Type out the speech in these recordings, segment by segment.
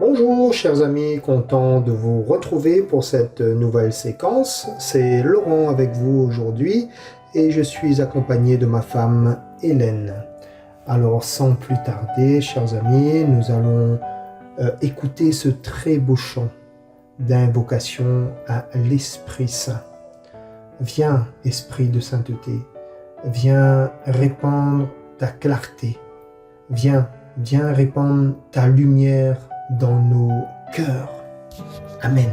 Bonjour chers amis, content de vous retrouver pour cette nouvelle séquence. C'est Laurent avec vous aujourd'hui et je suis accompagné de ma femme Hélène. Alors sans plus tarder, chers amis, nous allons écouter ce très beau chant d'invocation à l'Esprit Saint. Viens, Esprit de sainteté, viens répandre ta clarté, viens répandre ta lumière dans nos cœurs. Amen.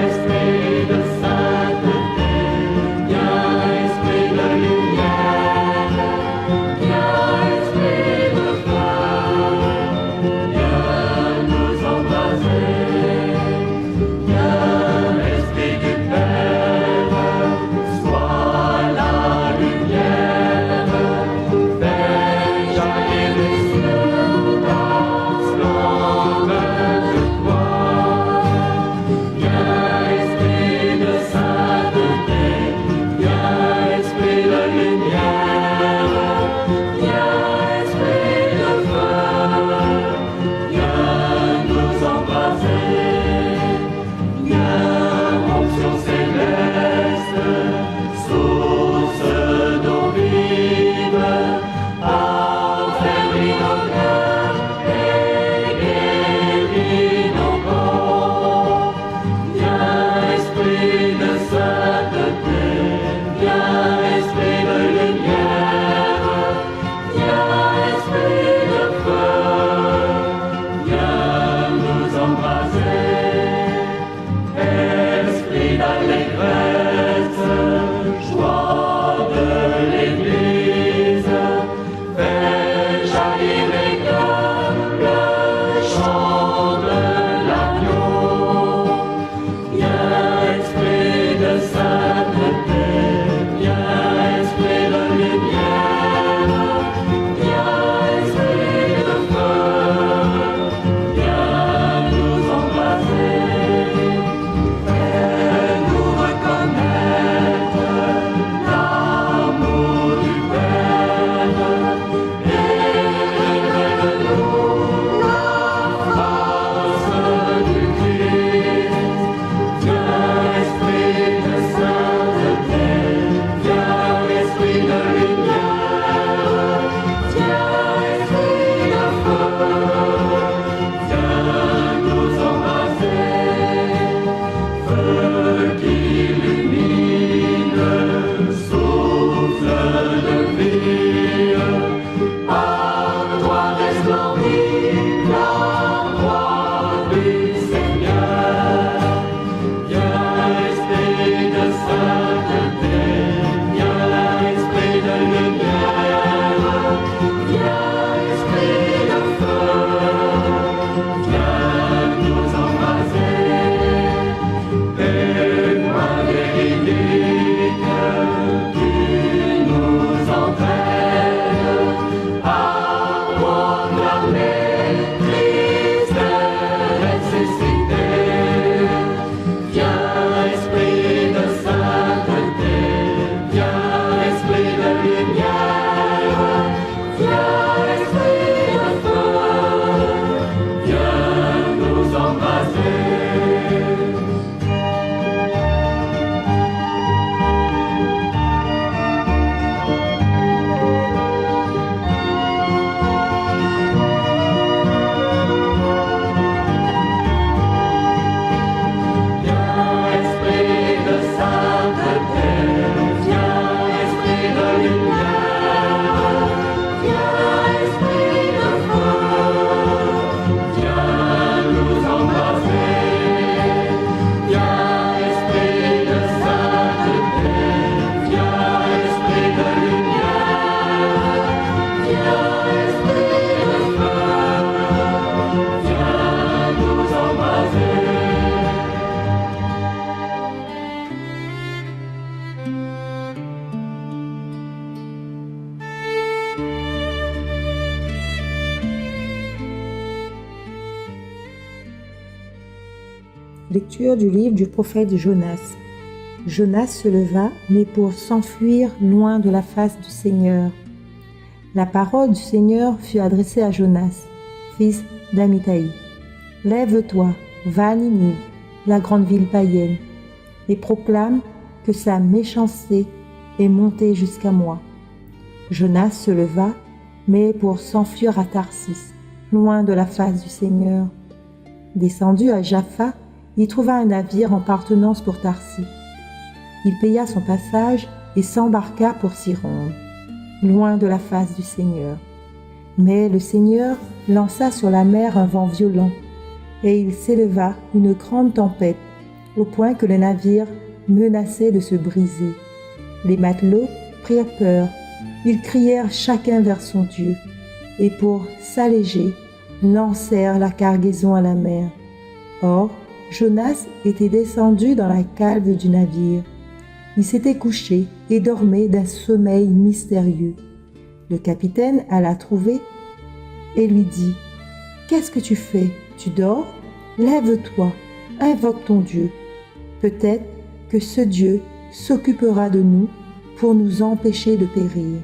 Esprit Lecture du livre du prophète Jonas. Jonas se leva, mais pour s'enfuir loin de la face du Seigneur. La parole du Seigneur fut adressée à Jonas, fils d'Amittai. Lève-toi, va à Ninive, la grande ville païenne, et proclame que sa méchanceté est montée jusqu'à moi. Jonas se leva, mais pour s'enfuir à Tarsis, loin de la face du Seigneur. Descendu à Jaffa, il trouva un navire en partance pour Tarsis. Il paya son passage et s'embarqua pour s'y rendre, loin de la face du Seigneur. Mais le Seigneur lança sur la mer un vent violent, et il s'éleva une grande tempête, au point que le navire menaçait de se briser. Les matelots prirent peur, ils crièrent chacun vers son Dieu, et pour s'alléger, lancèrent la cargaison à la mer. Or, Jonas était descendu dans la calve du navire. Il s'était couché et dormait d'un sommeil mystérieux. Le capitaine alla trouver et lui dit « Qu'est-ce que tu fais? Tu dors? Lève-toi, invoque ton Dieu. Peut-être que ce Dieu s'occupera de nous pour nous empêcher de périr. »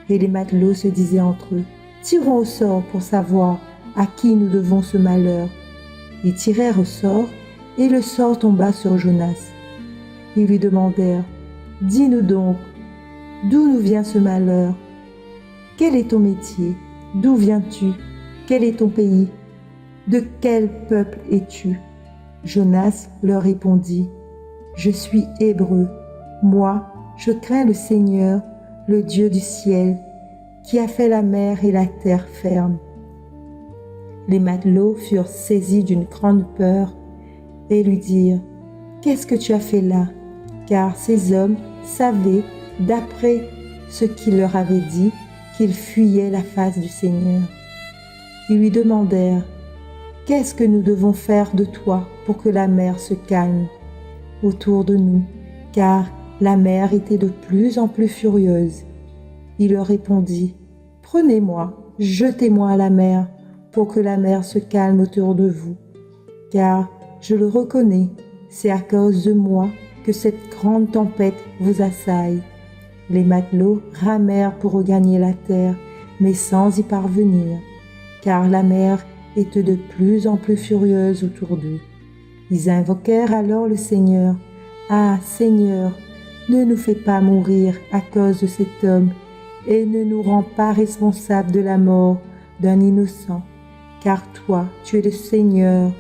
Et les matelots se disaient entre eux « Tirons au sort pour savoir à qui nous devons ce malheur. » Ils tirèrent au sort et le sort tomba sur Jonas. Ils lui demandèrent « Dis-nous donc, d'où nous vient ce malheur? Quel est ton métier? D'où viens-tu? Quel est ton pays? De quel peuple es-tu? » Jonas leur répondit « Je suis hébreu. Moi, je crains le Seigneur, le Dieu du ciel, qui a fait la mer et la terre ferme. » Les matelots furent saisis d'une grande peur et lui dirent « Qu'est-ce que tu as fait là? » Car ces hommes savaient, d'après ce qu'il leur avait dit, qu'ils fuyaient la face du Seigneur. Ils lui demandèrent « Qu'est-ce que nous devons faire de toi pour que la mer se calme autour de nous? » Car la mer était de plus en plus furieuse. Il leur répondit « Prenez-moi, jetez-moi à la mer, pour que la mer se calme autour de vous. Car je le reconnais, c'est à cause de moi que cette grande tempête vous assaille. » Les matelots ramèrent pour regagner la terre, mais sans y parvenir, car la mer était de plus en plus furieuse autour d'eux. Ils invoquèrent alors le Seigneur. « Ah, Seigneur, ne nous fais pas mourir à cause de cet homme, et ne nous rends pas responsables de la mort d'un innocent. Car toi, tu es le Seigneur,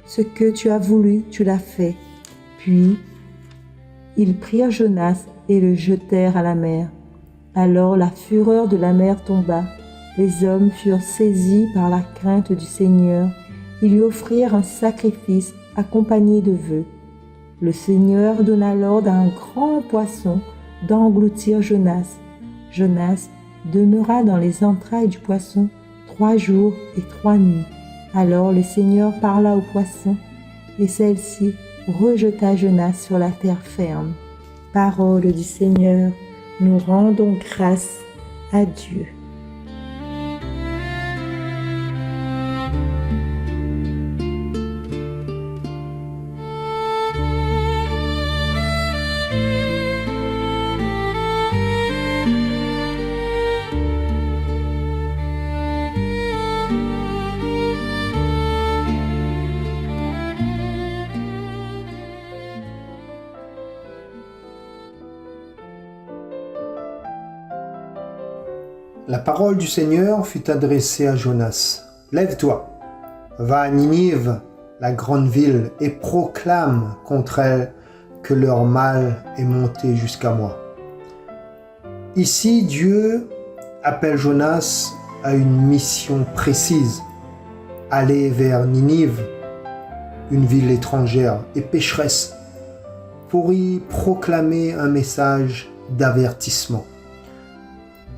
ce que tu as voulu, tu l'as fait. » Puis, ils prirent Jonas et le jetèrent à la mer. Alors la fureur de la mer tomba. Les hommes furent saisis par la crainte du Seigneur. Ils lui offrirent un sacrifice accompagné de vœux. Le Seigneur donna l'ordre à un grand poisson d'engloutir Jonas. Jonas demeura dans les entrailles du poisson 3 jours et 3 nuits. Alors le Seigneur parla au poisson, et celle-ci rejeta Jonas sur la terre ferme. Parole du Seigneur, nous rendons grâce à Dieu. La parole du Seigneur fut adressée à Jonas. « Lève-toi, va à Ninive, la grande ville, et proclame contre elle que leur mal est monté jusqu'à moi. » Ici, Dieu appelle Jonas à une mission précise. Aller vers Ninive, une ville étrangère et pécheresse, pour y proclamer un message d'avertissement.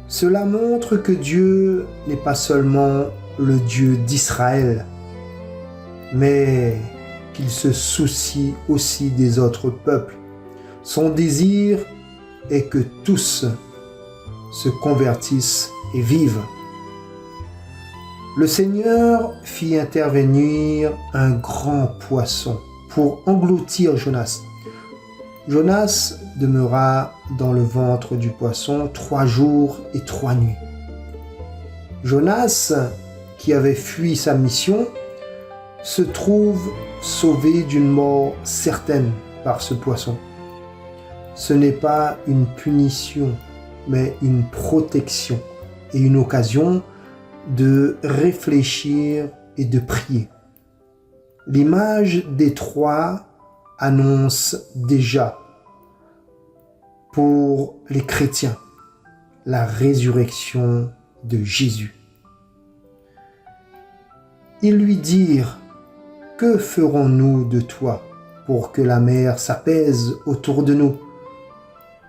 Cela montre que Dieu n'est pas seulement le Dieu d'Israël, mais qu'il se soucie aussi des autres peuples. Son désir est que tous se convertissent et vivent. Le Seigneur fit intervenir un grand poisson pour engloutir Jonas. Jonas demeura dans le ventre du poisson 3 jours et 3 nuits. Jonas, qui avait fui sa mission, se trouve sauvé d'une mort certaine par ce poisson. Ce n'est pas une punition, mais une protection et une occasion de réfléchir et de prier. L'image des 3 annonce déjà pour les chrétiens la résurrection de Jésus. Ils lui dirent: « Que ferons-nous de toi pour que la mer s'apaise autour de nous ?»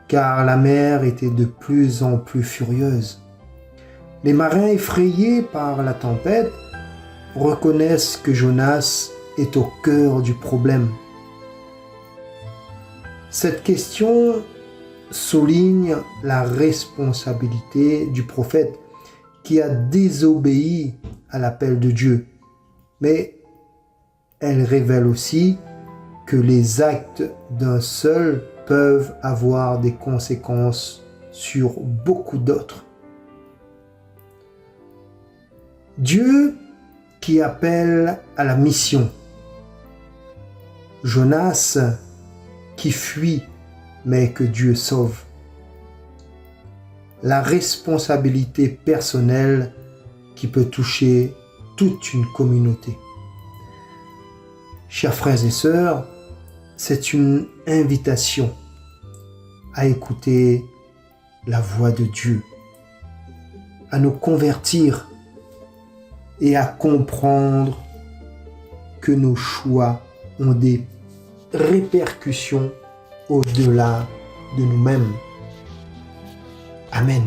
Car la mer était de plus en plus furieuse. Les marins, effrayés par la tempête, reconnaissent que Jonas est au cœur du problème. Cette question souligne la responsabilité du prophète qui a désobéi à l'appel de Dieu. Mais elle révèle aussi que les actes d'un seul peuvent avoir des conséquences sur beaucoup d'autres. Dieu qui appelle à la mission. Jonas qui fuit mais que Dieu sauve. La responsabilité personnelle qui peut toucher toute une communauté. Chers frères et sœurs, c'est une invitation à écouter la voix de Dieu, à nous convertir et à comprendre que nos choix ont des répercussions au-delà de nous-mêmes. Amen.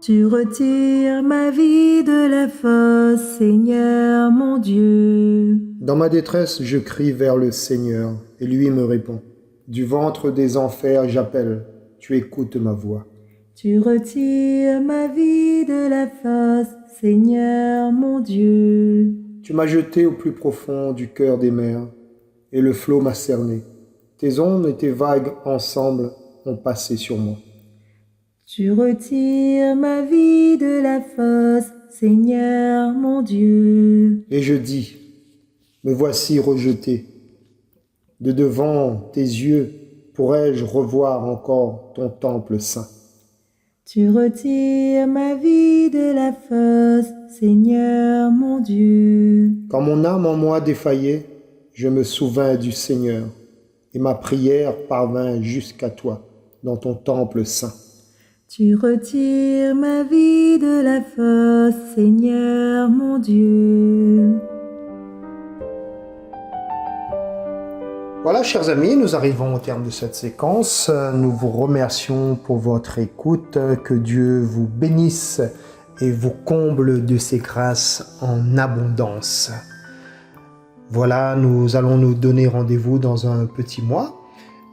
Tu retires ma vie de la fosse, Seigneur mon Dieu. Dans ma détresse, je crie vers le Seigneur, et lui me répond. Du ventre des enfers, j'appelle, tu écoutes ma voix. Tu retires ma vie de la fosse, Seigneur mon Dieu. Tu m'as jeté au plus profond du cœur des mers, et le flot m'a cerné. Tes ondes et tes vagues ensemble ont passé sur moi. Tu retires ma vie de la fosse, Seigneur mon Dieu. Et je dis, me voici rejeté. De devant tes yeux, pourrais-je revoir encore ton temple saint? Tu retires ma vie de la fosse, Seigneur mon Dieu. Quand mon âme en moi défaillait, je me souvins du Seigneur, et ma prière parvint jusqu'à toi, dans ton temple saint. Tu retires ma vie de la fosse, Seigneur mon Dieu. Voilà, chers amis, nous arrivons au terme de cette séquence. Nous vous remercions pour votre écoute. Que Dieu vous bénisse et vous comble de ses grâces en abondance. Voilà, nous allons nous donner rendez-vous dans un petit mois.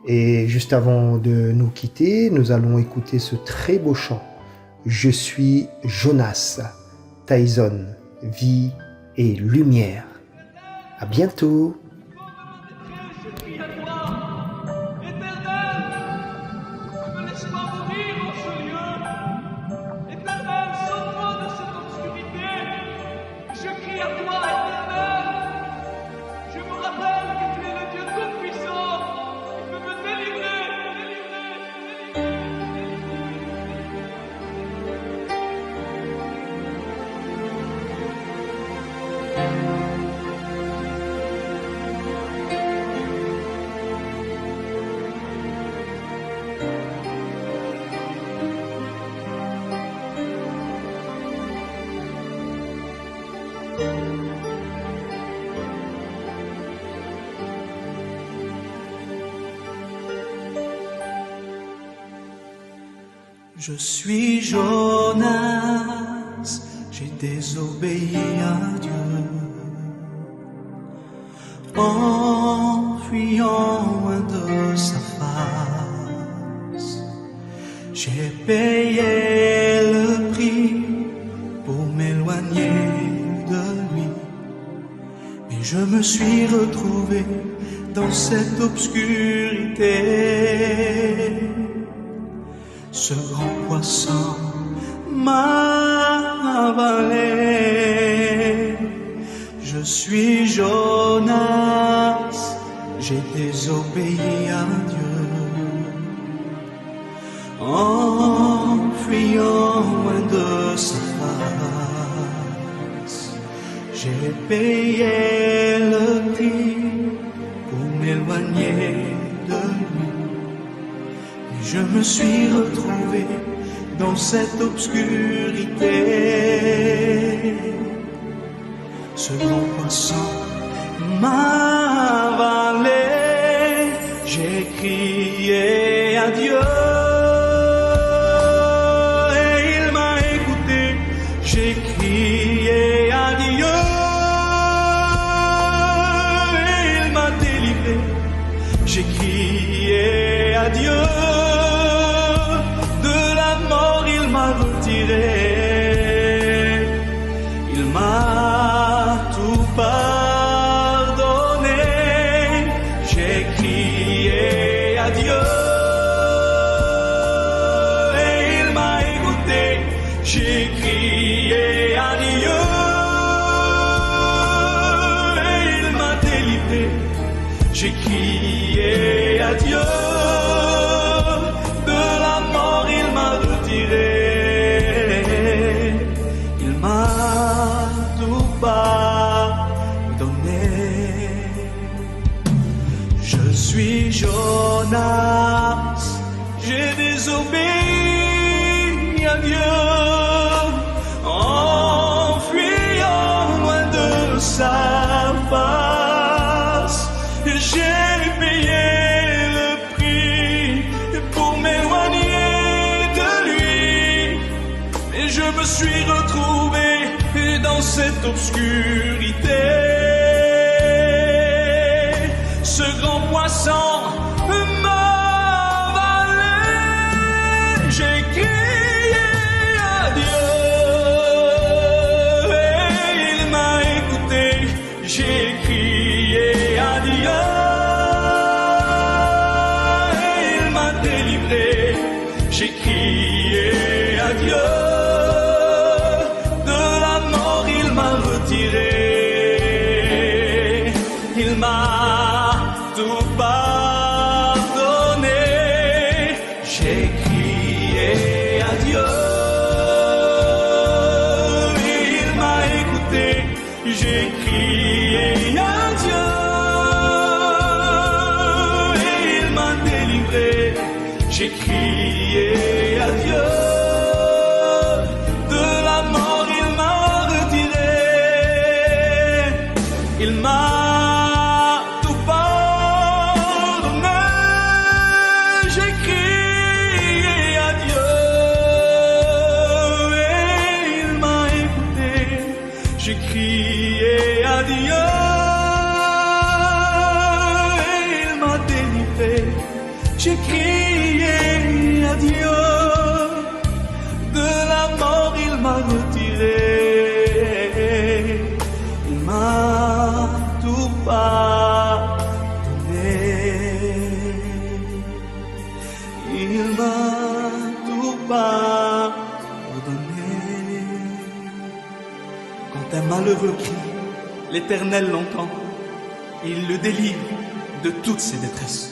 Et juste avant de nous quitter, nous allons écouter ce très beau chant. Je suis Jonas, Tyson, vie et lumière. À bientôt. Je suis Jonas, j'ai désobéi à Dieu. En fuyant loin de J'ai payé le prix pour m'éloigner de lui, mais je me suis retrouvé dans cette obscurité. Ce grand poisson m'a avalé. Je suis Jonas, j'ai désobéi à Dieu. En fuyant loin de sa face, j'ai payé le prix pour m'éloigner de lui. Et je me suis retrouvé dans cette obscurité. Ce grand poisson m'a avalé. J'ai crié à Dieu. J'ai crié à Dieu et il m'a délivré. J'ai crié à Dieu, de la mort il m'a retiré. Il m'a tout pardonné. J'ai crié à Dieu et il m'a écouté. J'ai crié à Dieu et il m'a délivré. J'ai crié à Dieu, de la mort il m'a retiré. Il m'a tout pardonné. Je suis Jonas, j'ai désobéi à Dieu. En fuyant loin de sa face, j'ai payé le prix pour m'éloigner de lui. Et je me suis retrouvé dans cette obscurité. Ce grand poisson m'a avalé. J'ai crié à Dieu. J'ai crié à Dieu et il m'a délivré. J'ai crié à Dieu, de la mort il m'a retiré. Il m'a tout pardonné. J'ai crié à Dieu et il m'a écouté. J'ai crié à Dieu et il m'a délivré. J'ai crié à Dieu, de la mort il m'a retiré. Il m'a tout pardonné. J'ai crié à Dieu et il m'a écouté. J'ai crié à Dieu et il m'a délivré. J'ai crié à Dieu, de la mort il m'a retiré. Il m'a tout pardonné. Il m'a tout pardonné. Quand un malheureux crie, l'Éternel l'entend et il le délivre de toutes ses détresses.